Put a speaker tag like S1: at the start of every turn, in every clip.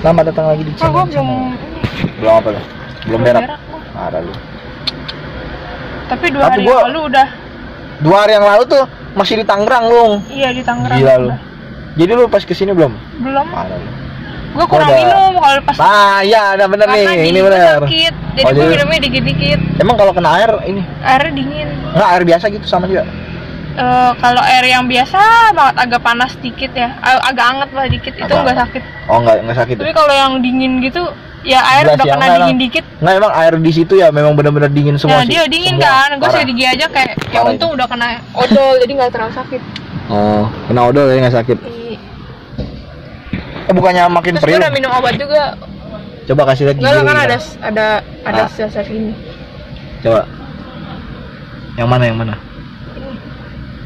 S1: Lama datang lagi di
S2: Oh, gua belum
S1: apa lu? Belum berak. Ada lu.
S2: Tapi 2 hari lalu udah.
S1: 2 hari yang lalu tuh masih di Tangerang, Lung.
S2: Iya, di Tangerang.
S1: Gila lu. Jadi lu pas kesini belum?
S2: Belum.
S1: Ada lu.
S2: Gua kurang minum kalau pas.
S1: Iya, ada bener nih. Ini bener.
S2: Sakit. Jadi gua minumnya dikit-dikit.
S1: Emang kalau kena air ini?
S2: Airnya dingin.
S1: Enggak, air biasa gitu sama juga.
S2: Kalau air yang biasa banget agak panas dikit ya, agak anget lah dikit, itu nggak sakit.
S1: Oh, nggak sakit.
S2: Tapi kalau yang dingin gitu, ya air udah kena dingin dikit.
S1: Nggak, emang air di situ ya memang benar-benar dingin semua.
S2: Nah, dia dingin semua, kan, gue sedikit aja kayak ya untung udah kena odol, jadi nggak terlalu sakit.
S1: Oh, kena odol ya nggak sakit. Bukannya makin perih.
S2: Terus gue udah minum obat juga.
S1: Coba kasih lihat.
S2: Enggak kan ada sisa ini.
S1: Coba. Yang mana?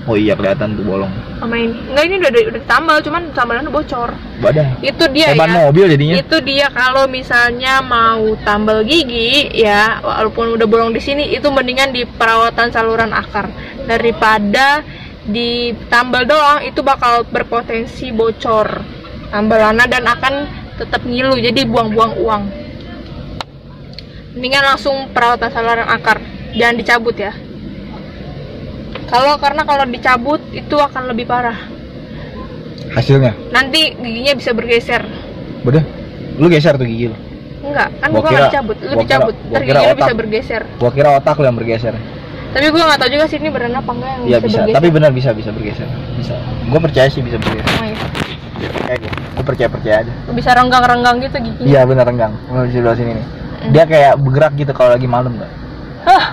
S1: Oh iya, kelihatan tuh bolong.
S2: Sama ini. Enggak, ini udah ditambal, cuman tambalannya bocor.
S1: Badan.
S2: Itu dia
S1: ban mobil jadinya.
S2: Itu dia kalau misalnya mau tambal gigi ya, walaupun udah bolong di sini, itu mendingan di perawatan saluran akar daripada ditambal doang, itu bakal berpotensi bocor tambalannya dan akan tetap ngilu, jadi buang-buang uang. Mendingan langsung perawatan saluran akar, jangan dicabut ya. Karena kalau dicabut itu akan lebih parah.
S1: Hasilnya?
S2: Nanti giginya bisa bergeser.
S1: Udah? Lu geser tuh gigi lu?
S2: Enggak, kan gua nggak dicabut. Lu dicabut, ntar gigi lu bisa bergeser.
S1: Gua kira otak lu yang bergeser.
S2: Tapi gua nggak tahu juga sih ini beneran apa enggak yang
S1: bisa
S2: bergeser.
S1: Tapi benar bisa bergeser. Bisa. Gua percaya sih bisa bergeser.
S2: Oh, iya.
S1: Kayak gitu. Gua percaya aja.
S2: Bisa renggang-renggang gitu giginya.
S1: Iya, benar renggang. Lu di sebelah sini nih. Dia kayak bergerak gitu kalau lagi malam enggak?
S2: Hah.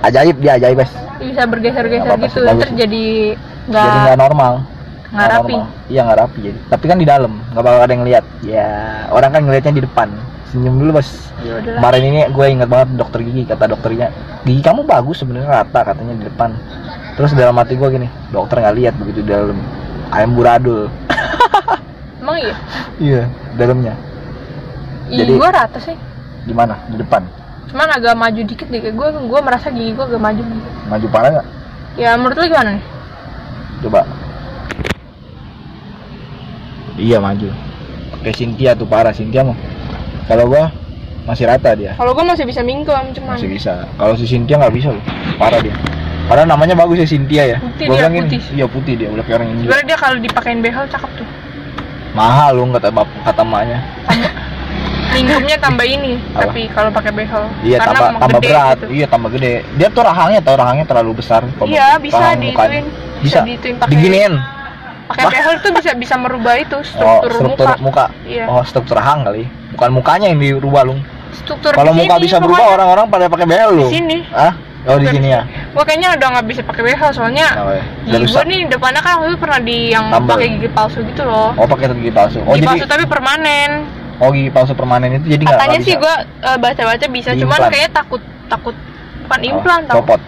S1: Ajaib, dia ajaib, guys.
S2: Bisa bergeser-geser gitu, terus jadi
S1: nggak normal,
S2: nggak rapi.
S1: Iya, nggak rapi jadi. Tapi kan di dalam nggak bakal ada yang lihat. Ya, orang kan ngelihatnya di depan. Senyum dulu, Bos. Kemarin ini gue ingat banget dokter gigi, kata dokternya, gigi kamu bagus sebenarnya, rata katanya di depan. Terus dalam hati gue gini, dokter nggak lihat begitu di dalam. Ayam buradul.
S2: Emang iya?
S1: Iya, dalamnya.
S2: Jadi gue rata sih.
S1: Di mana? Di depan.
S2: Cuman agak maju dikit deh, gue merasa gigi gue agak maju gitu.
S1: Maju parah nggak?
S2: Ya menurut lu gimana nih?
S1: Coba. Iya, maju. Kayak Cynthia tuh parah, Cynthia mah. Kalau gua masih rata dia.
S2: Kalau gua masih bisa mingkem cuman.
S1: Masih bisa. Kalau si Cynthia nggak bisa loh, parah dia. Padahal namanya bagus ya, Cynthia ya.
S2: Putih dia, putih.
S1: Iya, putih dia, udah kayak orang India.
S2: Sebenarnya dia kalau dipakein behel cakep tuh.
S1: Mahal lu kata emaknya.
S2: Minumnya tambah ini, apa? Tapi kalau pakai behel.
S1: Iya, tambah berat. Gitu. Iya, tambah gede. Dia tuh rahangnya terlalu besar.
S2: Iya, bisa diituin. Bisa
S1: diituin pakai. Diginiin.
S2: Pakai behel tuh bisa merubah itu struktur
S1: muka.
S2: Iya.
S1: Oh, struktur rahang kali. Bukan mukanya yang dirubah, Lung.
S2: Struktur.
S1: Kalau muka bisa berubah, orang-orang pada pakai behel lu.
S2: Di sini.
S1: Ah? Oh, di sini ya.
S2: Gua kayaknya udah nggak bisa pakai behel soalnya. Gigi gua nih depannya kan waktu itu pernah yang pakai gigi palsu gitu loh.
S1: Oh, pakai gigi palsu. Oh,
S2: gigi palsu tapi permanen.
S1: Oh, gigi palsu permanen itu jadi nggak bisa.
S2: Katanya sih gua baca-baca bisa, cuman kayaknya takut bukan implan tau.
S1: Copot.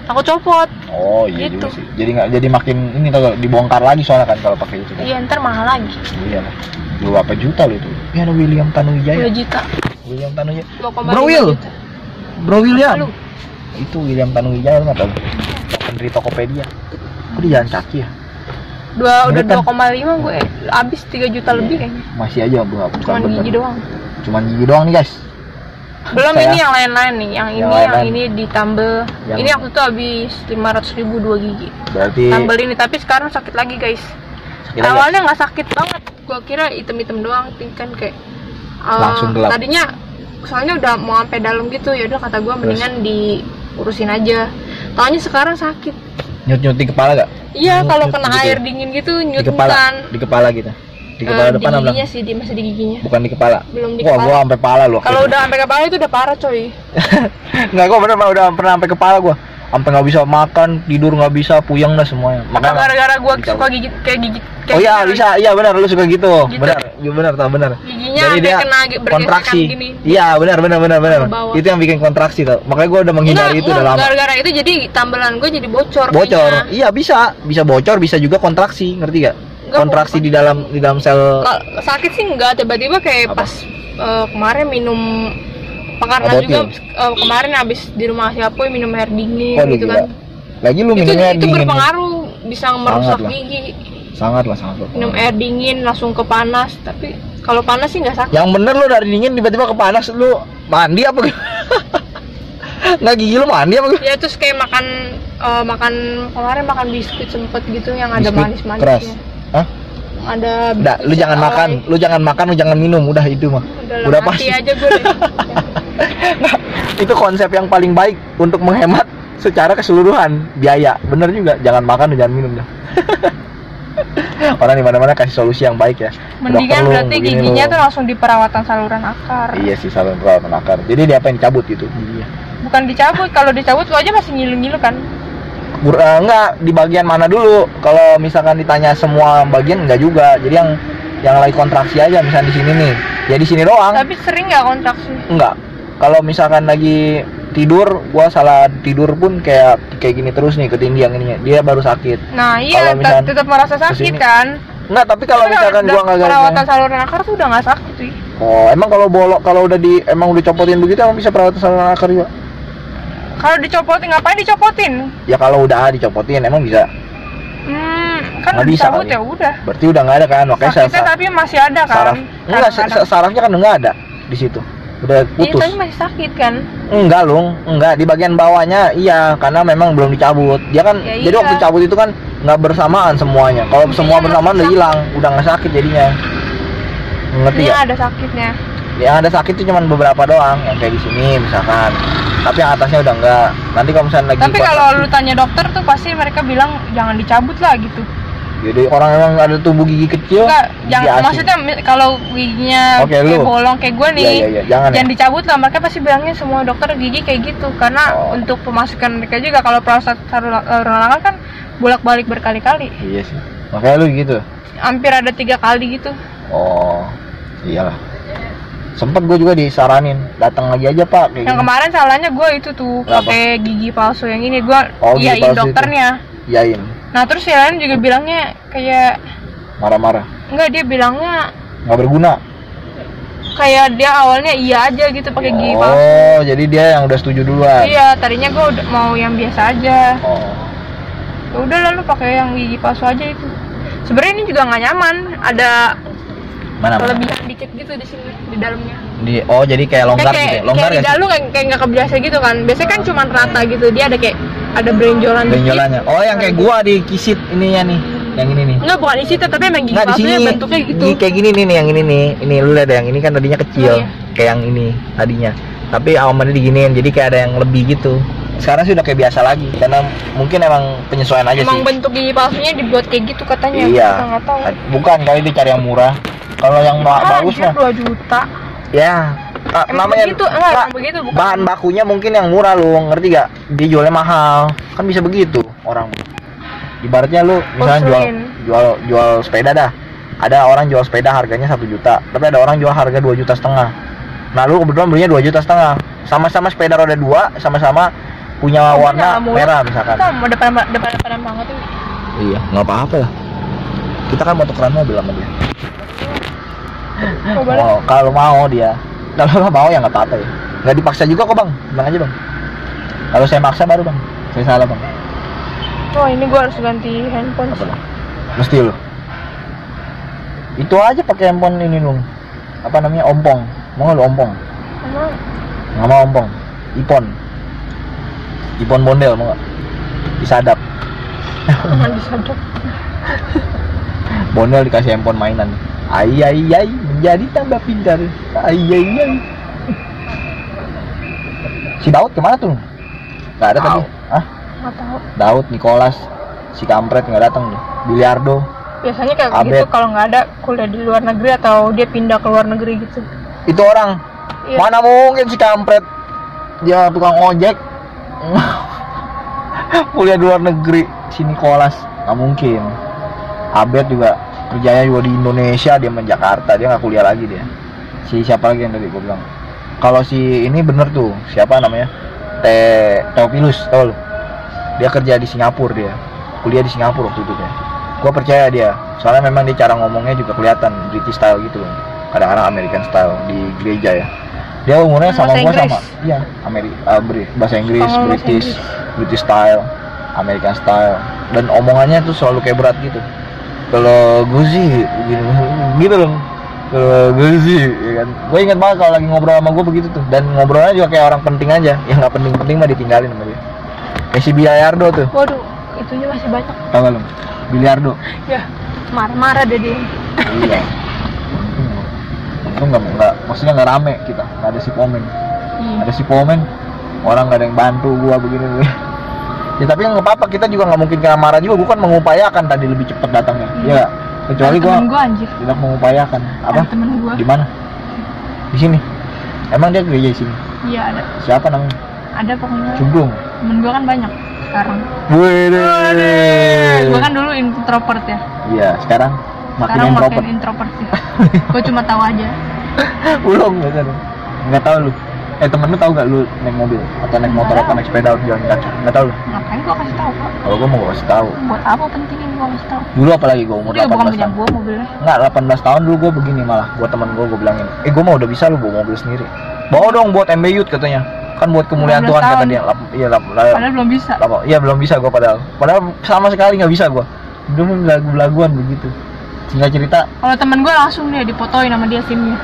S2: Takut copot.
S1: Oh iya
S2: gitu.
S1: Juga sih. Jadi makin ini tau, dibongkar lagi soalnya kan kalau pakai itu.
S2: Iya, ntar mahal lagi.
S1: Iya lah. Berapa juta lo itu? Ya ada William Tanuwijaya.
S2: 2 juta.
S1: William Tanuwijaya. Bro William. Itu William Tanuwijaya, lu nggak tahu? Pendiri Tokopedia. Kok dia jalan kaki ya?
S2: Udah 2,5 gue habis 3 juta lebih kayaknya.
S1: Masih aja bukan
S2: gigi doang.
S1: Cuman gigi doang nih, guys.
S2: Belum ini yang lain-lain nih, yang ini ditambal. Ini waktu itu habis 500.000 2 gigi.
S1: Berarti
S2: tambal ini, tapi sekarang sakit lagi, guys. Awalnya nggak sakit banget. Gua kira item-item doang, kan kayak
S1: langsung gelap.
S2: Tadinya soalnya udah mau sampai dalam gitu, ya udah kata gua mendingan diurusin aja. Taunya sekarang sakit.
S1: Nyut-nyut di kepala gak?
S2: Iya, kalau kena air dingin gitu nyut-nyutan.
S1: Di kepala gitu. Di kepala depan apa?
S2: Di giginya sih, masih di giginya.
S1: Bukan di kepala.
S2: Belum di kepala.
S1: Wah, gua sampai kepala loh.
S2: Kalau udah sampai kepala itu udah parah, coy.
S1: Enggak, gua bener udah pernah sampai kepala gua. Sampai nggak bisa makan, tidur nggak bisa, puyeng dah semuanya.
S2: Makanya gara-gara gua suka gigit kayak
S1: oh iya, bisa. Iya benar, lu suka gitu. Benar, tau benar.
S2: Giginya
S1: jadi dia
S2: kena
S1: kontraksi
S2: gini.
S1: Iya, benar. Itu yang bikin kontraksi tau. Makanya gua udah menghindari itu udah lama.
S2: Gara-gara itu jadi tambelan gua jadi bocor.
S1: Iya, bisa bocor, bisa juga kontraksi, ngerti gak? Kontraksi di dalam sel.
S2: Sakit sih enggak, tiba-tiba kayak pas kemarin minum karena juga kemarin habis di rumah siapa minum air dingin gitu kan.
S1: Lagi lu minum air dingin.
S2: Itu berpengaruh, bisa merusak gigi.
S1: Sangat lah.
S2: Minum air dingin langsung ke panas, tapi Kalau panas sih nggak sakit.
S1: Yang bener lu dari dingin tiba-tiba ke panas, lu mandi apa gitu? Nggak, gigi lu mandi apa gitu?
S2: Ya terus kayak makan kemarin makan biskuit sempet gitu yang ada
S1: Biskuit
S2: manis-manisnya.
S1: keras. Hah?
S2: Ada.
S1: Udah, lu jangan makan, lu jangan minum, udah itu mah. Udah pasti.
S2: Aja gue deh.
S1: Nah, itu konsep yang paling baik untuk menghemat secara keseluruhan biaya. Bener juga, jangan makan, jangan minum dah. Orang di mana-mana kasih solusi yang baik ya.
S2: Mendingan berarti giginya tuh langsung di perawatan saluran akar.
S1: Iya sih, saluran perawatan akar. Jadi dia apa yang dicabut gitu giginya?
S2: Bukan dicabut, kalau dicabut lu aja masih ngilu-ngilu kan?
S1: Enggak, di bagian mana dulu? Kalau misalkan ditanya semua bagian enggak juga. Jadi yang lagi kontraksi aja, misalnya di sini nih. Ya di sini doang.
S2: Tapi sering nggak kontraksi?
S1: Enggak. Kalau misalkan lagi tidur, gua salah tidur pun kayak gini terus nih, ketindihan ininya. Dia baru sakit.
S2: Nah, iya, tetap merasa sakit
S1: kesini,
S2: kan?
S1: Enggak, tapi kalau misalkan gua enggak
S2: perawatan saluran akar tuh udah nggak sakit sih.
S1: Oh, emang kalau udah emang udah copotin begitu emang bisa perawatan saluran akar juga?
S2: Kalau dicopotin, ngapain dicopotin?
S1: Ya kalau udah dicopotin emang bisa.
S2: Kan
S1: nggak bisa
S2: dicabut
S1: kali.
S2: ya udah.
S1: Berarti udah nggak ada kan? Makanya
S2: sakitnya tapi masih ada kan?
S1: Sarafnya kan nggak ada di situ. Udah putus.
S2: Iya, tapi masih sakit kan?
S1: Enggak, enggak, di bagian bawahnya iya, karena memang belum dicabut. Dia kan
S2: ya,
S1: jadi
S2: iya.
S1: waktu cabut itu kan nggak bersamaan semuanya. Kalau semua bersamaan udah hilang, udah nggak sakit jadinya. Ngerti ya?
S2: Ada sakitnya.
S1: Yang ada sakit itu cuma beberapa doang, yang kayak di sini misalkan. Tapi yang atasnya udah enggak. Nanti kalau misalnya lagi
S2: tapi kalau lu tanya dokter tuh pasti mereka bilang jangan dicabut lah gitu.
S1: Jadi orang emang ada tumbuh gigi kecil.
S2: Enggak, jangan, maksudnya kalau giginya kayak bolong kayak gue nih, jangan dicabut lah. Mereka pasti bilangnya semua dokter gigi kayak gitu karena untuk pemasukan mereka juga. Kalau proses saluran akar kan bolak-balik berkali-kali.
S1: Iya sih. Makanya lu gitu.
S2: Hampir ada 3 kali gitu.
S1: Oh, iyalah. Sempet gue juga disaranin datang lagi aja pak.
S2: Yang kemarin salahnya gue itu tuh pakai gigi palsu yang ini gue iyain dokternya.
S1: Iyain.
S2: Nah terus yang lain juga bilangnya kayak
S1: marah-marah.
S2: Enggak, dia bilangnya
S1: nggak berguna.
S2: Kayak dia awalnya iya aja gitu pakai gigi palsu.
S1: Oh, jadi dia yang udah setuju duluan.
S2: Iya, tadinya gue udah mau yang biasa aja.
S1: Oh.
S2: Ya udah lalu pakai yang gigi palsu aja itu. Sebenarnya ini juga nggak nyaman, ada kelebihan dikit gitu di sini di dalamnya.
S1: Jadi kayak longgar gitu.
S2: Longgar kayak di dalam kayak nggak kebiasa gitu kan. Biasanya kan cuma rata gitu, dia ada kayak ada benjolannya.
S1: Oh, yang kayak gua dikisit ininya nih. Yang ini nih.
S2: Enggak, bukan isi tapi emang gigi palsunya bentuknya gitu.
S1: Kayak gini nih, yang ini nih. Ini lu lihat yang ini kan tadinya kecil.
S2: Iya.
S1: Kayak yang ini tadinya. Tapi awalnya diginiin, jadi kayak ada yang lebih gitu. Sekarang sih udah kayak biasa lagi karena mungkin emang penyesuaian aja sih.
S2: Emang bentuk gigi palsunya dibuat kayak gitu katanya.
S1: Iya.
S2: Kita nggak tahu.
S1: Bukan, kali dicari yang murah. Kalau yang bagus mah
S2: 2 juta.
S1: Ya. Namanya
S2: begitu, begitu bukan.
S1: Bahan bakunya mungkin yang murah, lu ngerti gak? Dia jualnya mahal. Kan bisa begitu orang. Ibaratnya lu misalnya jual sepeda dah. Ada orang jual sepeda harganya 1 juta, tapi ada orang jual harga 2,5 juta. Nah, lu kebetulan belinya 2,5 juta. Sama-sama sepeda roda 2, sama-sama punya warna merah misalkan.
S2: Kita mau depan banget tuh.
S1: Iya, nggak apa-apa lah. Kita kan mau tukeran mobil sama dia. Oh, kalau mau dia. Kalau nggak mau ya nggak apa-apa ya. Nggak dipaksa juga kok bang, bilang aja bang. Kalau saya maksa baru bang, saya salah bang.
S2: Oh ini gua harus ganti handphone.
S1: Apa lah? Mesti lo. Itu aja pakai handphone ini lu. Apa namanya, ompong? Mau nggak lu ompong? Nggak mau ompong. Ipon bondel mau nggak? Disadap.
S2: Disadap.
S1: Bondel dikasih handphone mainan. Ayai menjadi tambah pintar. Ayai. Si Daud kemana tuh? Nggak ada tadi. Hah?
S2: Nggak tahu.
S1: Daud, Nicholas, si kampret nggak datang tuh. Biliardo.
S2: Biasanya kayak gitu kalau nggak ada kuliah di luar negeri atau dia pindah ke luar negeri gitu.
S1: Itu orang. Iya. Mana mungkin si kampret dia tukang ojek kuliah di luar negeri. Si Nicholas nggak mungkin. Abed juga kerjanya juga di Indonesia, dia main Jakarta, dia nggak kuliah lagi dia. Si siapa lagi yang tadi gue bilang? Kalau si ini bener tuh, siapa namanya? Teopilus, tau lu? Dia kerja di Singapura, dia kuliah di Singapura waktu itu dia. Gue percaya dia, soalnya memang dia cara ngomongnya juga kelihatan British style gitu loh. Kadang-kadang American style di gereja ya. Dia umurnya sama gue sama, iya bahasa Inggris, British style, American style, dan omongannya tuh selalu kayak berat gitu. Kalau gue sih gitu loh, Gue sih, ya kan. Gue inget banget kalau lagi ngobrol sama gue begitu tuh. Dan ngobrolnya juga kayak orang penting aja. Yang nggak penting-penting mah ditinggalin sama dia. Kayak si Biliardo tuh.
S2: Waduh, itunya masih banyak.
S1: Tahu gak lu? Biliardo.
S2: Ya, marah-marah deh dia.
S1: Iya. Itu nggak, maksudnya nggak rame kita. Nggak ada si Pomen.
S2: Iya.
S1: Ada si Pomen. Orang nggak ada yang bantu gua begini. Ya tapi nggak apa-apa, kita juga nggak mungkin kena marah juga. Gua kan mengupayakan tadi lebih cepat datangnya. Iya. Kecuali gua
S2: Anjir.
S1: tidak mengupayakan. Apa?
S2: Ada temen gua.
S1: Di mana? Di sini. Emang dia gereja di sini?
S2: Iya ada.
S1: Siapa namanya?
S2: Ada pokoknya.
S1: Cundung.
S2: Temen gua kan banyak sekarang.
S1: Wih.
S2: Gua kan dulu introvert ya.
S1: Iya, sekarang makin
S2: Sekarang
S1: introvert.
S2: makin introvert sih. Gua cuma tahu aja.
S1: Belum kan? Nggak tahu lu. Temen lu tahu gak lu naik mobil atau naik motor atau naik sepeda atau jalan kaki? Nggak tahu lu.
S2: Ngapain gua kasih tahu, Pak?
S1: Kalau gua mau kasih tahu.
S2: Buat apa pentingin gua kasih tahu?
S1: Dulu apalagi gua umur
S2: Dia bukan
S1: 18
S2: punya
S1: tahun.
S2: gua mobilnya.
S1: Enggak, 18 tahun dulu gua begini malah. Buat temen gua bilangin, gua mah udah bisa lu bawa mobil sendiri. Bawa dong buat MB Youth katanya. Kan buat kemuliaan
S2: 18
S1: Tuhan kata
S2: tahun.
S1: dia. Iya,
S2: Padahal belum bisa.
S1: Iya belum bisa gua padahal sama sekali nggak bisa gua. Dulu lagu-laguan begitu. Singkat cerita,
S2: Kalau temen gua langsung dia dipotoin sama dia SIM-nya.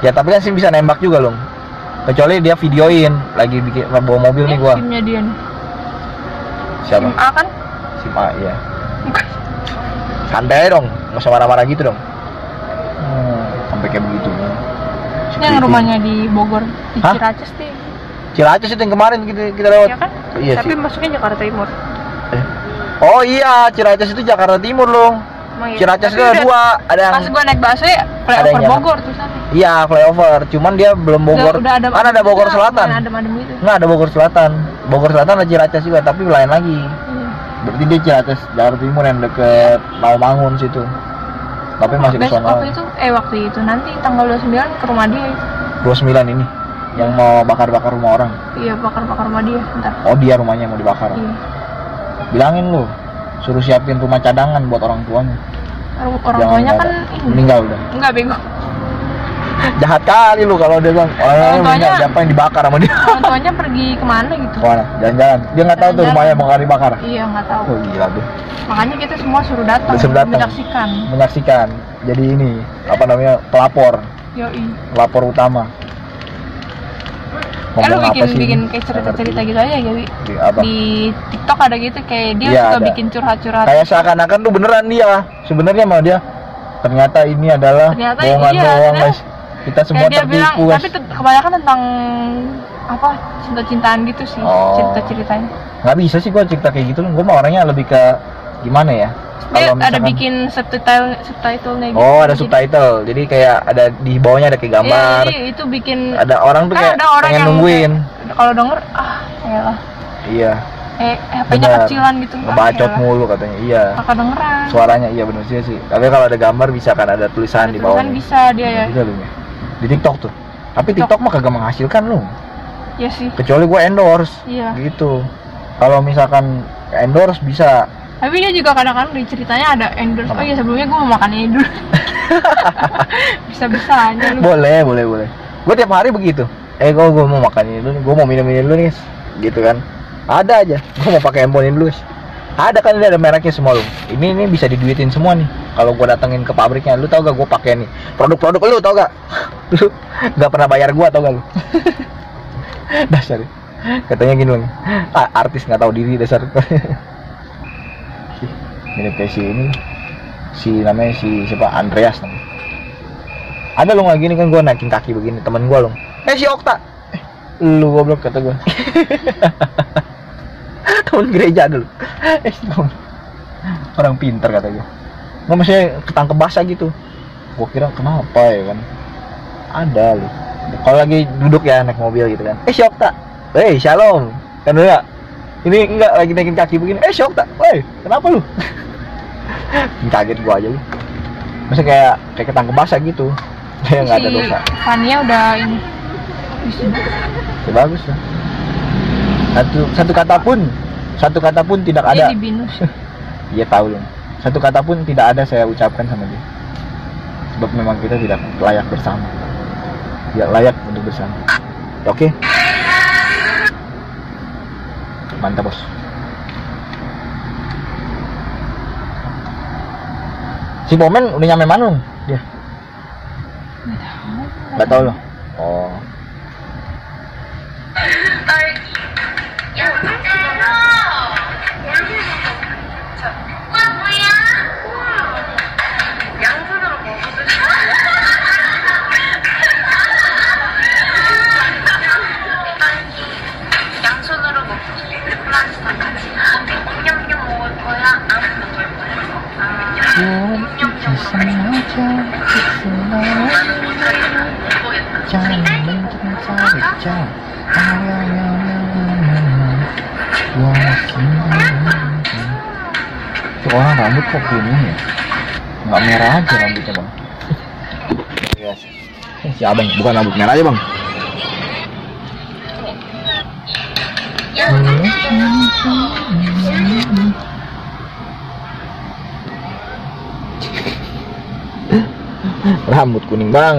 S1: ya tapi kan sih bisa nembak juga loh. Kecuali dia videoin lagi bikin bawa mobil nih gua.
S2: SIM-nya dia nih.
S1: Siapa?
S2: SIM A kan?
S1: SIM A, iya. Santai dong, nggak usah marah-marah gitu dong. Sampai kayak begitu.
S2: Ini yang rumahnya di Bogor, di
S1: Hah?
S2: Ciracas deh.
S1: Ciracas itu yang kemarin kita lewat.
S2: Iya kan?
S1: Iya
S2: Tapi
S1: sih.
S2: masuknya Jakarta Timur.
S1: Oh iya, Ciracas itu Jakarta Timur loh.
S2: Emang iya?
S1: Ciracas
S2: Tapi
S1: itu ada
S2: udah-
S1: dua, ada yang
S2: Pas gua naik busway
S1: Ada
S2: flyover
S1: yang
S2: Bogor tuh sana.
S1: iya flyover, cuman dia belum Bogor.
S2: Udah ada
S1: Kan ada Bogor Selatan.
S2: Adem-adem gitu.
S1: Nggak ada Bogor Selatan. Bogor Selatan ada Ciracas juga, tapi lain lagi.
S2: Iya.
S1: Berarti dia Ciracas Jakarta Timur yang deket Rawamangun situ. Tapi masih ke
S2: Besok
S1: sono.
S2: waktu itu nanti tanggal 29 ke rumah dia itu.
S1: 29 ini yang mau bakar-bakar rumah orang.
S2: Iya, bakar-bakar rumah dia ntar.
S1: Oh, dia rumahnya mau dibakar.
S2: Iya.
S1: Bilangin lu, suruh siapin rumah cadangan buat orang tuanya.
S2: Orang
S1: Jangan
S2: tuanya
S1: nggak
S2: kan
S1: ada.
S2: ini.
S1: Meninggal udah.
S2: Enggak bego.
S1: Jahat kali lu kalau dia bilang orang
S2: Orang
S1: tuanya
S2: tuanya-
S1: siapa yang dibakar sama dia.
S2: Orang tuanya pergi kemana gitu.
S1: Kemana? Jalan-jalan. Dia nggak tahu tuh
S2: Jalan-jalan.
S1: rumahnya bakal dibakar.
S2: Iya, nggak tahu.
S1: Oh gila tuh.
S2: Makanya kita semua suruh datang,
S1: Suruh datang.
S2: menyaksikan.
S1: Menyaksikan. Jadi ini apa namanya pelapor,
S2: Yoi.
S1: pelapor utama.
S2: Lu
S1: Ngomong apa sih
S2: bikin
S1: ini?
S2: kayak cerita-cerita gitu aja ya, Wi.
S1: Di apa?
S2: Di TikTok ada gitu kayak dia
S1: Iya,
S2: suka
S1: ada.
S2: bikin curhat-curhat.
S1: Kayak seakan-akan tuh beneran dia. Sebenarnya mah dia. Ternyata ini adalah
S2: Ternyata
S1: bohongan
S2: iya,
S1: doang,
S2: ternyata-
S1: guys. Kita semua
S2: Kayak dia bilang,
S1: tertipu, guys.
S2: tapi kebanyakan tentang apa cinta-cintaan gitu sih,
S1: Oh.
S2: cerita-ceritanya.
S1: Nggak bisa sih gua cerita kayak gitu loh. Gua mah orangnya lebih ke gimana ya?
S2: Dia
S1: Kalau
S2: ada
S1: misalkan-
S2: bikin subtitlenya gitu.
S1: Oh, ada
S2: Jadi-
S1: subtitle. Jadi kayak ada di bawahnya ada kayak gambar.
S2: Iya, jadi itu bikin
S1: Ada orang tuh
S2: kan
S1: kayak
S2: ada orang
S1: pengen
S2: yang
S1: nungguin.
S2: kalau denger elah,
S1: Iya.
S2: HP-nya
S1: Benar.
S2: kecilan gitu.
S1: Ngebacot
S2: elah.
S1: mulu katanya. Iya.
S2: Kakak dengeran.
S1: Suaranya iya bener sih. Tapi kalau ada gambar bisa kan ada tulisan
S2: Ada
S1: di
S2: tulisan
S1: bawahnya.
S2: bisa dia ya.
S1: Bisa lu ya. Di TikTok tuh. Tapi TikTok mah kagak menghasilkan lu.
S2: Iya sih.
S1: Kecuali gue endorse.
S2: Iya.
S1: Gitu. Kalau misalkan endorse bisa.
S2: Tapi dia juga kadang-kadang di ceritanya ada endorse.
S1: Apa?
S2: Oh iya, sebelumnya gue mau makan ini dulu. Bisa-bisanya lu.
S1: Boleh. Gue tiap hari begitu. Gue mau makan ini dulu, gue mau minum ini dulu nih. Gitu kan. Ada aja. Gue mau pakai handphone ini dulu. Ada kan ini ada mereknya semua lu. Ini bisa diduitin semua nih. Kalau gue datengin ke pabriknya, lu tau gak gue pakai nih produk-produk lu tau gak? Lu nggak pernah bayar gue tau gak lu? Dasar. Katanya gini loh. Artis nggak tahu diri dasar. Mirip kayak si ini. Si namanya siapa? Andreas namanya. Ada lo nggak gini kan gue naikin kaki begini temen gue lo. Si Okta. Lu goblok kata gue. Temen gereja dulu. Orang pintar kata gue. Nggak maksudnya ketangkep basah gitu. Gue kira kenapa ya kan. Ada lu. Kalau lagi duduk ya naik mobil gitu kan. Si Okta. Shalom. Kan dulu ya. Ini enggak lagi naikin kaki begini. Si Okta. Kenapa lu? Kaget gua aja lu. Maksudnya kayak ketangkep basah gitu. Kayak nggak ada dosa.
S2: Fania udah ini. Bisa.
S1: Ya, bagus lah. Satu kata pun tidak
S2: Dia
S1: ada.
S2: di binus.
S1: Iya tahu loh. Satu kata pun tidak ada saya ucapkan sama dia. Sebab memang kita tidak layak bersama. Tidak layak untuk bersama. Oke. Mantap bos. Si Pomen udah nyampe mana? dia? Nggak tahu loh. Oh. Tuh orang rambut kok kuning ya? Nggak merah aja rambutnya bang. Si abang bukan rambut merah aja bang. Rambut kuning bang,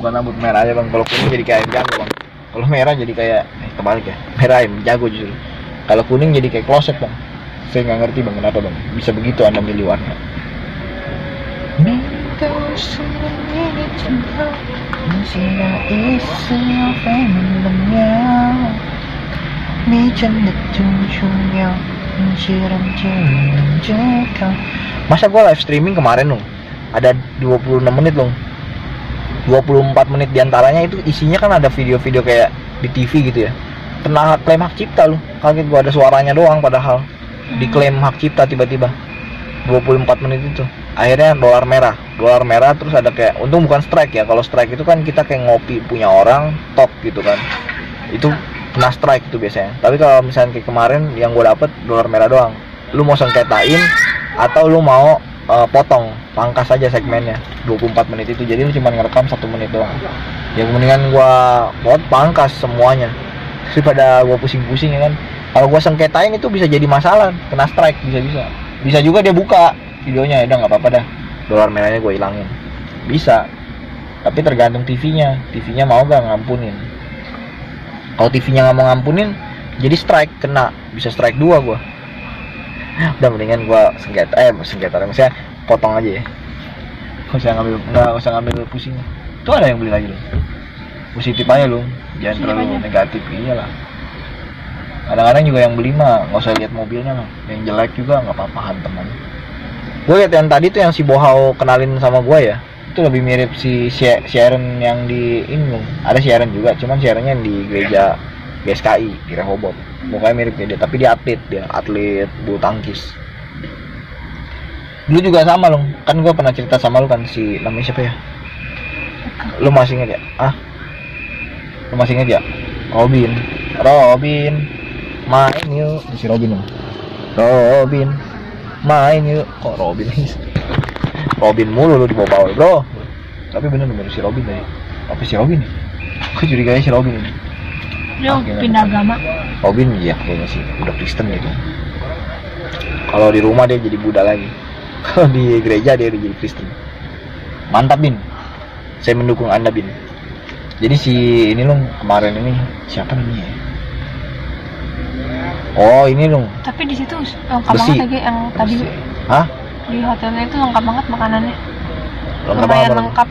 S1: bukan rambut merah aja bang. Kalau kuning jadi kayak ayam jago bang. Kalau merah jadi kayak kebalik ya. Merah ayam jago justru. Kalau kuning jadi kayak kloset bang. Saya nggak ngerti bang kenapa bang bisa begitu anda milih warna. Masa gua live streaming kemarin dong ada 26 menit loh, 24 menit diantaranya itu isinya kan ada video-video kayak di TV gitu ya, kena klaim hak cipta loh. Kaget gua ada suaranya doang padahal diklaim hak cipta tiba-tiba 24 menit itu. Akhirnya dolar merah terus ada kayak, untung bukan strike ya. Kalau strike itu kan kita kayak ngopi punya orang top gitu kan, itu kena strike itu biasanya. Tapi kalau misalnya kayak kemarin yang gue dapet dolar merah doang, lu mau sengketain atau lu mau potong pangkas aja segmennya 24 menit itu, jadi lu cuma ngerekam 1 menit doang. Ya mendingan gua pangkas semuanya daripada gua pusing-pusing ya kan. Kalau gua sengketain itu bisa jadi masalah, kena strike bisa juga dia buka videonya, ya udah nggak apa-apa dah, dolar merahnya gua hilangin bisa. Tapi tergantung TV-nya mau gak ngampunin. Kalau TV-nya nggak mau ngampunin jadi strike, kena bisa strike 2 gua. Udah mendingan gua sengketa misalnya potong aja ya, nggak usah ngambil pusing. Itu ada yang beli lagi loh, positif aja lo, jangan terlalu negatif. Iyalah, kadang-kadang juga yang beli mah nggak usah lihat mobilnya mah, yang jelek juga nggak apa-apa teman. Gue lihat yang tadi tuh yang si Bohau kenalin sama gue ya, itu lebih mirip si Sharon yang di ini loh. Ada Sharon juga, cuman Sharonnya yang di gereja GSKI di Rehoboth. Mukanya mirip dia, tapi dia atlet bulu tangkis. Dulu juga sama loh, kan gue pernah cerita sama lu kan, si namanya siapa ya? Lu masih inget ya? Lu masih inget ya? Robin, main yuk. Si Robin loh. Robin, main yuk. Kok Robin nih? Robin mulu lu dibawa-bawa bro. Tapi bener si Robin tadi. Apa si Robin? Gue curiganya si Robin ini.
S2: Dia pindah agama.
S1: Robin iya kayaknya sih, udah Kristen gitu. Kalau di rumah dia jadi Buddha lagi. Kalau di gereja dia udah jadi Kristen. Mantap Bin, saya mendukung Anda Bin. Jadi si ini loh kemarin ini siapa namanya? Oh ini loh.
S2: Tapi di situ lengkap banget lagi yang tadi.
S1: Hah?
S2: Di hotelnya itu lengkap banget makanannya.
S1: Lumayan
S2: lengkap.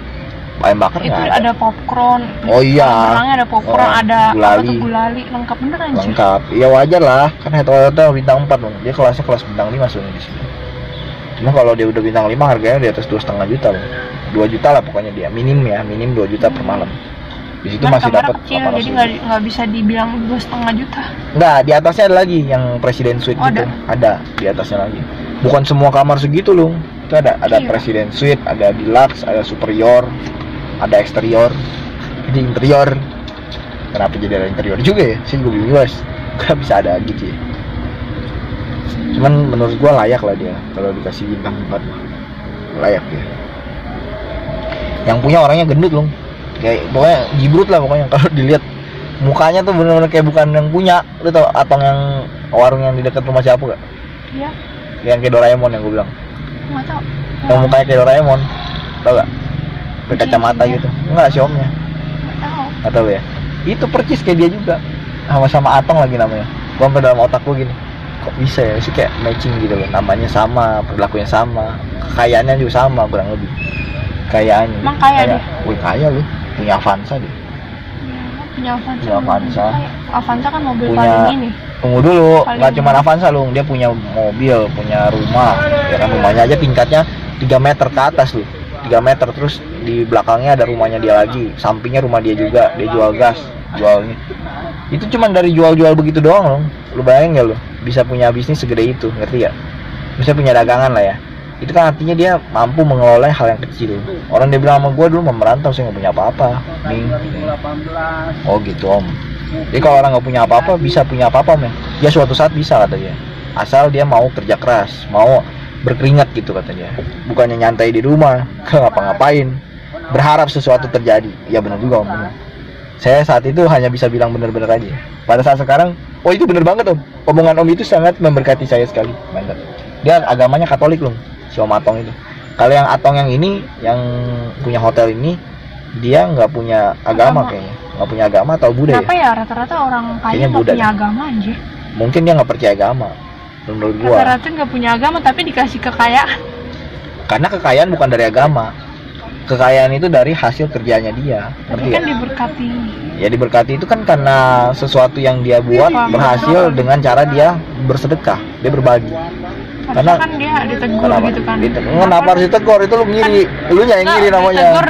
S1: Ayam bakar
S2: itu ada popcorn.
S1: Oh iya.
S2: Orangnya ada popcorn, ada gulali, lengkap bener anjir.
S1: Lengkap. Iya wajar lah, kan hotel bintang 4 loh. Dia kelasnya kelas bintang 5 soalnya di sini. Cuma kalau dia udah bintang 5 harganya di atas 2,5 juta loh. 2 juta lah pokoknya dia, minim 2 juta per malam. Di situ masih dapat
S2: kecil, jadi nggak bisa dibilang 2,5 juta.
S1: Nggak, di atasnya ada lagi yang Presiden Suite gitu. Ada di atasnya lagi. Bukan semua kamar segitu loh. Itu ada Presiden Suite, ada Deluxe, ada Superior, ada eksterior, jadi interior. Kenapa jadi ada interior juga ya? Sih gue bingung guys. Gak bisa ada gitu ya. Cuman menurut gue layak lah dia kalau dikasih bintang 4. Layak ya. Yang punya orangnya gendut loh. Kayak pokoknya jibrut lah pokoknya. Kalau dilihat mukanya tuh bener-bener kayak bukan yang punya. Lu tau atau yang warung yang di dekat rumah siapa gak?
S2: Iya.
S1: Yang kayak Doraemon yang gue bilang.
S2: Nggak tahu.
S1: Yang mukanya kayak Doraemon. Tau gak? Berkacamata gitu. Enggak si omnya. Nggak tahu ya. Itu percis kayak dia juga. Sama-sama Atong lagi namanya. Gua sampai dalam otak gua gini. Kok bisa ya sih kayak matching gitu loh. Namanya sama, perilakunya sama, kekayaannya juga sama kurang lebih. Kekayaannya.
S2: Emang kaya dia?
S1: Wih kaya lu, punya Avanza dia.
S2: Punya Avanza.
S1: Punya Avanza.
S2: Avanza kan mobil
S1: Punya-
S2: paling ini.
S1: Tunggu dulu,
S2: Paling-
S1: nggak cuma Avanza lu, dia punya mobil, punya rumah. Ya kan rumahnya aja tingkatnya 3 meter ke atas lu. 3 meter terus di belakangnya ada rumahnya dia lagi, sampingnya rumah dia juga, dia jual gas, jualnya. Itu cuma dari jual-jual begitu doang loh. Lu bayangin nggak lu bisa punya bisnis segede itu, ngerti gak? Bisa punya dagangan lah ya. Itu kan artinya dia mampu mengelola hal yang kecil. Orang dia bilang sama gue dulu mau merantau, saya nggak punya apa-apa. Nih. Oh gitu om. Jadi kalau orang nggak punya apa-apa bisa punya apa-apa men. Dia suatu saat bisa kata dia. Asal dia mau kerja keras, mau berkeringat gitu kata dia. Bukannya nyantai di rumah, nggak ngapa-ngapain, berharap sesuatu terjadi. Ya benar juga om. Bener. Saya saat itu hanya bisa bilang benar-benar aja. Pada saat sekarang, oh itu benar banget om. Omongan om itu sangat memberkati saya sekali. Mantap. Dia agamanya Katolik loh, si Om Atong itu. Kalau yang Atong yang ini, yang punya hotel ini, dia nggak punya agama kayaknya, nggak punya agama atau Buddha
S2: Kenapa ya rata-rata orang kaya
S1: Kayaknya
S2: nggak
S1: Buddha
S2: punya
S1: deh.
S2: agama anjir?
S1: Mungkin dia nggak percaya agama, menurut gua.
S2: Rata-rata nggak punya agama tapi dikasih kekayaan.
S1: Karena kekayaan bukan dari agama, kekayaan itu dari hasil kerjanya dia,
S2: Tapi
S1: ngerti
S2: kan
S1: ya?
S2: diberkati.
S1: Ya diberkati itu kan karena sesuatu yang dia buat
S2: Iya,
S1: berhasil
S2: betul.
S1: dengan cara dia bersedekah, dia berbagi.
S2: Harusnya
S1: Karena-
S2: kan dia ditegur
S1: Kenapa?
S2: gitu kan.
S1: Kenapa harus ditegur? Itu lu ngiri, lu yang ngiri
S2: Nggak,
S1: namanya.
S2: ditegur.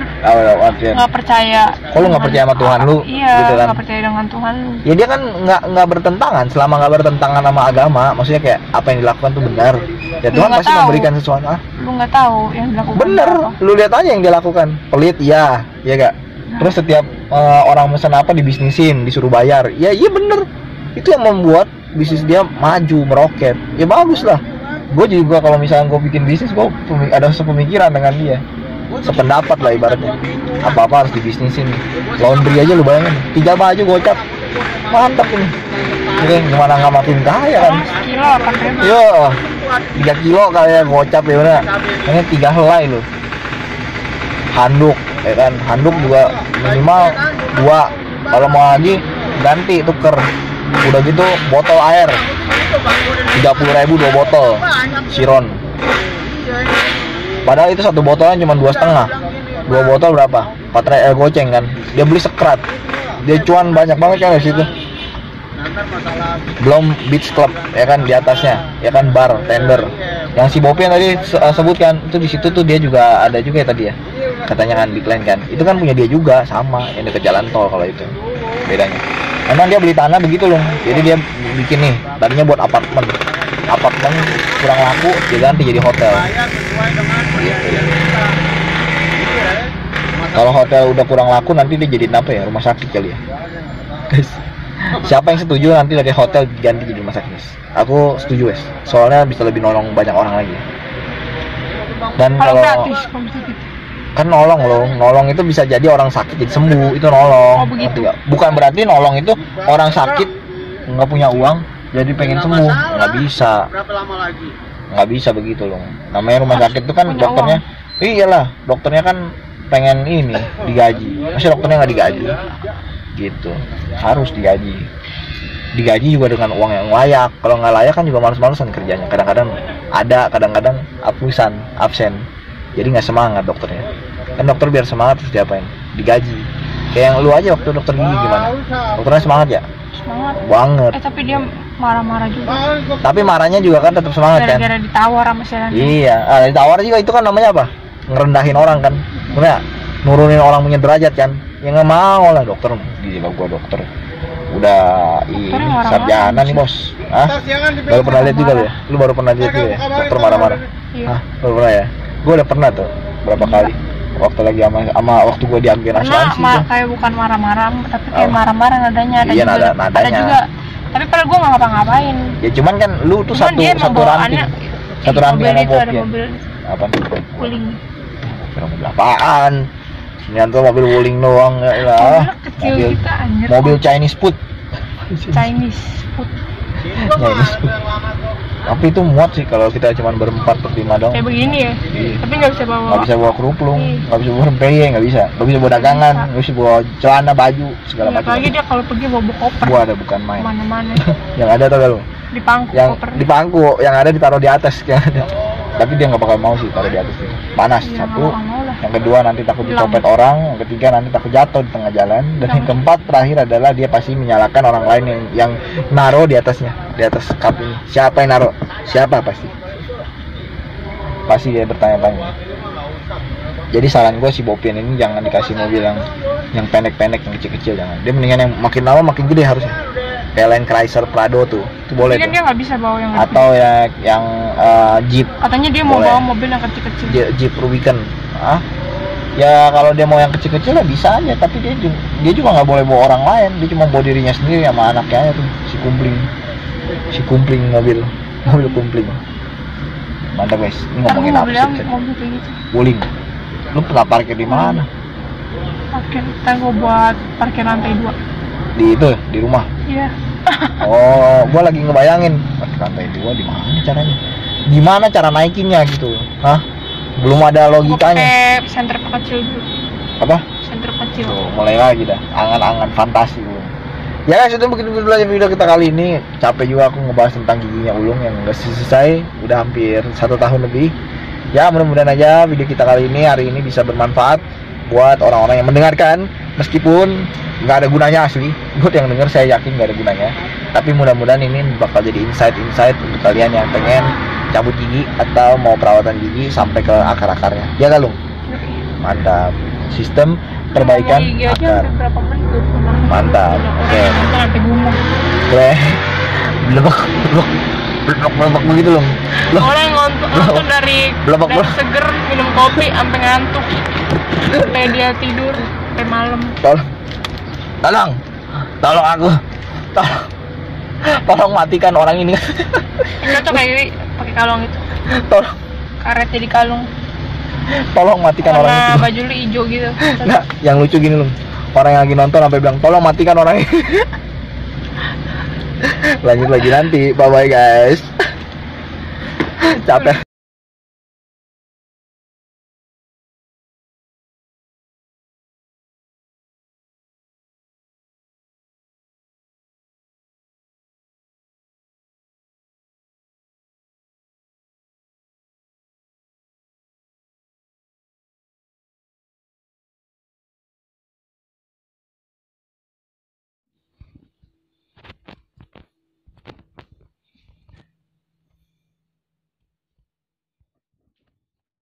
S1: Artinya.
S2: Nggak percaya.
S1: Kok lu nggak percaya sama Tuhan lu?
S2: Iya,
S1: Gitu kan?
S2: nggak percaya dengan Tuhan lu.
S1: Ya dia kan nggak bertentangan, selama nggak bertentangan sama agama, maksudnya kayak apa yang dilakukan tuh benar. Ya
S2: Lu
S1: Tuhan
S2: nggak
S1: pasti
S2: tahu.
S1: memberikan sesuatu. Ah,
S2: Lu nggak tahu yang dilakukan.
S1: bener,
S2: apa.
S1: lu lihat aja yang dia lakukan. Pelit, iya, ya gak. Terus setiap orang pesan apa dibisnisin, disuruh bayar. Ya iya bener. Itu yang membuat bisnis dia maju, meroket. Ya bagus lah. Gue juga kalau misalnya gue bikin bisnis, gue ada sepemikiran dengan dia, sependapat lah ibaratnya. Apa-apa harus dibisnisin. Laundry aja lu bayangin, 3 baju gocap, mantap ini. Oke, gimana nggak makin kaya kan?
S2: Emang sekilo 8.000.
S1: Yo, 3 kilo kali ya gocap ya bener. Ini 3 helai lu. Handuk, ya kan? Handuk juga minimal 2. Kalau mau lagi ganti tuker. Udah gitu botol air 30.000 2 botol Siron. Padahal itu satu botolnya cuma 2,5. 2 botol berapa? 4 goceng kan. Dia beli sekrat. Dia cuan banyak banget kan di situ. Belum beach club ya kan di atasnya, ya kan bar, tender. Yang si Bopi yang tadi sebutkan itu di situ tuh dia juga ada juga ya tadi ya. Katanya kan Big Line kan. Itu kan punya dia juga sama yang dekat jalan tol kalau itu. Bedanya. Emang dia beli tanah begitu loh. Jadi dia bikin nih, tadinya buat apartemen. Apartemen kurang laku, dia ganti jadi hotel. Gitu. Kalau hotel udah kurang laku nanti dia jadiin apa ya? Rumah sakit kali ya. Guys. Siapa yang setuju nanti dari hotel diganti jadi rumah sakit? Aku setuju, wes. Soalnya bisa lebih nolong banyak orang lagi. Dan
S2: Kalau
S1: kalau
S2: gratis kalau bisa gitu.
S1: kan nolong itu bisa jadi orang sakit jadi sembuh, itu nolong.
S2: Oh, begitu.
S1: Ngerti nggak? Bukan berarti nolong itu orang sakit nggak punya uang jadi pengen sembuh, nggak bisa.
S3: Berapa lama lagi?
S1: Nggak bisa begitu loh. Namanya rumah sakit itu kan
S2: Punya
S1: dokternya, iyalah dokternya kan pengen ini digaji. Masa dokternya nggak digaji? Gitu, harus digaji. Digaji juga dengan uang yang layak. Kalau nggak layak kan juga males-malesan kerjanya. Kadang-kadang ada, kadang-kadang absen. Jadi nggak semangat dokternya. Kan dokter biar semangat terus diapain? Digaji. Kayak yang lu aja waktu dokter gigi gimana? Dokternya semangat ya?
S2: Semangat.
S1: Banget.
S2: Tapi dia marah-marah juga.
S1: Tapi marahnya juga kan tetap semangat kan?
S2: Gara-gara ditawar sama Selena.
S1: Iya, ditawar juga itu kan namanya apa? Ngerendahin orang kan? Bener? Nurunin orang punya derajat kan? Ya nggak mau lah dokter. Gila gua dokter. Udah ini
S2: marah-marah
S1: sarjana nih
S2: sih.
S1: bos. Hah? Baru pernah lihat juga lu ya? Lu baru pernah lihat juga ya? Dokter marah-marah.
S2: Iya.
S1: Hah? Baru pernah ya? Gue udah pernah tuh berapa kali. Waktu lagi sama waktu gue di agen
S2: Karena
S1: asuransi tuh.
S2: kayak bukan marah-marah, tapi kayak
S1: Apa?
S2: marah-marah nadanya. Ada
S1: Iya,
S2: juga,
S1: nadanya.
S2: ada juga. Tapi padahal gue nggak ngapa-ngapain.
S1: Ya cuman kan lu tuh
S2: Cuman dia emang
S1: satu ranting.
S2: bawaannya
S1: Satu
S2: di
S1: ranting
S2: mobil
S1: sama
S2: itu ada
S1: Bob ya.
S2: mobil
S1: Apa nih?
S2: wuling.
S1: Mobil apaan? Ternyata mobil wuling doang ya lah.
S2: Mobilnya kecil gitu anjir.
S1: Mobil Chinese food.
S2: Chinese food.
S1: Chinese food. Tapi itu muat sih kalau kita cuma berempat berlima dong.
S2: Kayak begini ya.
S1: Iya.
S2: Tapi nggak bisa bawa.
S1: Nggak bisa bawa kerupung,
S2: Iya.
S1: nggak bisa bawa rempeyek, nggak bisa bawa dagangan, nggak bisa bawa celana, baju, segala
S2: Iya,
S1: macam.
S2: apalagi dia kalau pergi bawa koper.
S1: Gua ada bukan main.
S2: Kemana-mana.
S1: Yang ada tau gak lu?
S2: Di pangku
S1: Yang
S2: kopernya.
S1: di pangku, yang ada ditaruh di atas, yang ada. Tapi dia nggak bakal mau sih taruh di atas itu. Panas
S2: Iya,
S1: satu,
S2: nggak mau lah.
S1: yang kedua nanti takut dicopet orang, yang ketiga nanti takut jatuh di tengah jalan, dan yang keempat terakhir adalah dia pasti menyalahkan orang lain yang naro di atasnya, di atas cup ini. Siapa yang naro? Siapa pasti dia bertanya-tanya. Jadi saran gue si Bopian ini jangan dikasih mobil yang pendek-pendek, yang kecil-kecil, jangan. Dia mendingan yang makin lama makin gede harusnya. Kayak Land Cruiser Prado tuh, itu boleh.
S2: Kan
S1: tuh.
S2: dia nggak bisa bawa yang gede.
S1: Atau ya yang Jeep.
S2: Katanya dia mau
S1: boleh.
S2: bawa mobil yang kecil-kecil.
S1: Jeep Rubicon. Ya kalau dia mau yang kecil-kecil ya bisa aja, tapi dia juga nggak boleh bawa orang lain. Dia cuma bawa dirinya sendiri sama anaknya aja tuh, si kumpling mobil kumpling. Mantap guys, ini ngomongin apa sih?
S2: Mobil kayak gitu.
S1: Wuling. Lu pernah parkir di mana?
S2: Parkir tanggo buat parkir lantai 2.
S1: Di itu, di rumah.
S2: Iya.
S1: Oh, gua lagi ngebayangin parkir lantai 2 di mana caranya? Gimana cara naikinnya gitu? Hah? Belum ada logikanya.
S2: Pakai senter kecil dulu.
S1: Apa?
S2: Senter kecil.
S1: Tuh, mulai lagi dah. Angan-angan fantasi belum. Ya guys, itu begitu dulu aja video kita kali ini. Capek juga aku ngebahas tentang giginya Ulung yang nggak selesai. Udah hampir 1 tahun lebih. Ya mudah-mudahan aja video kita kali ini hari ini bisa bermanfaat buat orang-orang yang mendengarkan, meskipun nggak ada gunanya asli. Buat yang denger saya yakin nggak ada gunanya. Tapi mudah-mudahan ini bakal jadi insight untuk kalian yang pengen cabut gigi atau mau perawatan gigi sampai ke akar-akarnya. Ya Galung? Mantap. Sistem perbaikan
S2: Gigi aja
S1: akar.
S2: berapa menit tuh?
S1: Mantap. Oke.
S2: Sampai gumuk.
S1: Boleh. Blebek begitu loh.
S2: Orang yang nonton dari seger minum kopi sampai ngantuk, sampai dia tidur sampai malam.
S1: Tolong aku, tolong matikan orang ini.
S2: Cocok kayak gini pakai kalung itu.
S1: Tolong,
S2: Karet jadi kalung.
S1: tolong matikan orang itu.
S2: Baju lu hijau gitu.
S1: Nah, yang lucu gini loh. Orang yang lagi nonton sampai bilang tolong matikan orang ini. Lanjut lagi nanti. Bye bye guys. Capek.